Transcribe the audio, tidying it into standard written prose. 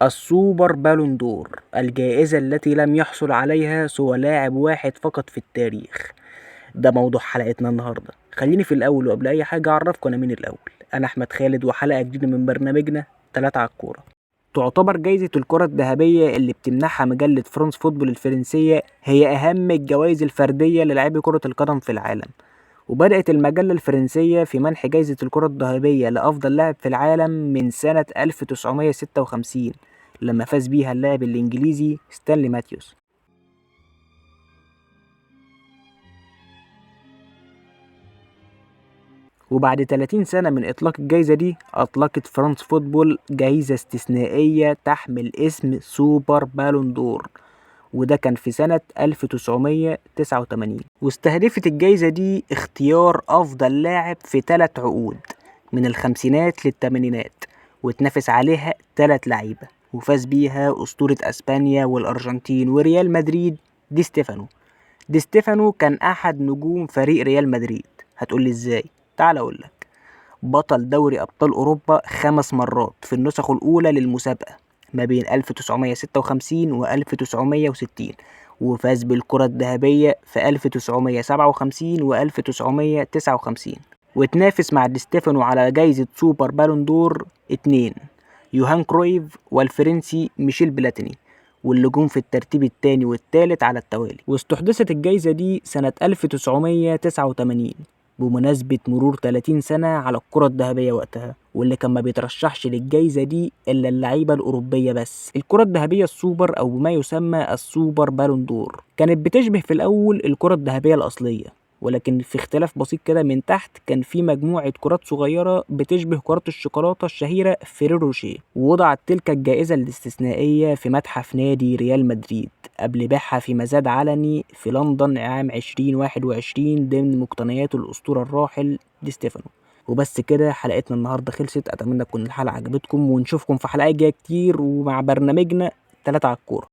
السوبر بالون دور، الجائزة التي لم يحصل عليها سوى لاعب واحد فقط في التاريخ. ده موضوع حلقتنا النهاردة. خليني في الأول وقبل أي حاجة أعرفكم أنا مين الأول. أنا أحمد خالد، وحلقة جديدة من برنامجنا 3 على الكورة. تعتبر جايزة الكرة الذهبية اللي بتمنحها مجلة فرانس فوتبول الفرنسية هي أهم الجوائز الفردية للاعبي كرة القدم في العالم. وبدأت المجلة الفرنسية في منح جايزة الكرة الذهبية لأفضل لاعب في العالم من سنة 1956 لما فاز بيها اللاعب الإنجليزي ستانلي ماتيوس. وبعد 30 سنة من إطلاق الجايزة دي، أطلقت فرانس فوتبول جايزة استثنائية تحمل اسم سوبر بالون دور، وده كان في سنة 1989. واستهدفت الجايزة دي اختيار أفضل لاعب في 3 عقود من الخمسينات للتمانينات، وتنافس عليها 3 لعيبة، وفاز بيها أسطورة أسبانيا والأرجنتين وريال مدريد دي ستيفانو كان أحد نجوم فريق ريال مدريد. هتقولي إزاي؟ تعال أقولك. بطل دوري أبطال أوروبا 5 مرات في النسخ الأولى للمسابقة ما بين 1956 و 1960، وفاز بالكرة الذهبية في 1957 و 1959. وتنافس مع دي ستيفانو على جايزة سوبر بالون دور 2 يوهان كرويف والفرنسي ميشيل بلاتيني، واللي جم في الترتيب الثاني والثالث على التوالي. واستحدثت الجايزة دي سنة 1989 بمناسبة مرور 30 سنة على الكرة الذهبية وقتها، واللي كان ما بيترشحش للجايزة دي إلا اللعيبة الأوروبية بس. الكرة الذهبية السوبر أو بما يسمى السوبر بالون دور كانت بتشبه في الأول الكرة الذهبية الأصلية، ولكن في اختلاف بسيط كده من تحت. كان في مجموعة كرات صغيرة بتشبه كرات الشوكولاتة الشهيرة فيريرو روشيه. ووضعت تلك الجائزة الاستثنائية في متحف نادي ريال مدريد قبل بيعها في مزاد علني في لندن عام 2021 ضمن مقتنيات الأسطورة الراحل دي ستيفانو. وبس كده، حلقتنا النهاردة خلصت. أتمنى تكون الحلقة عجبتكم، ونشوفكم في حلقات جاية كتير ومع برنامجنا 3 على الكورة.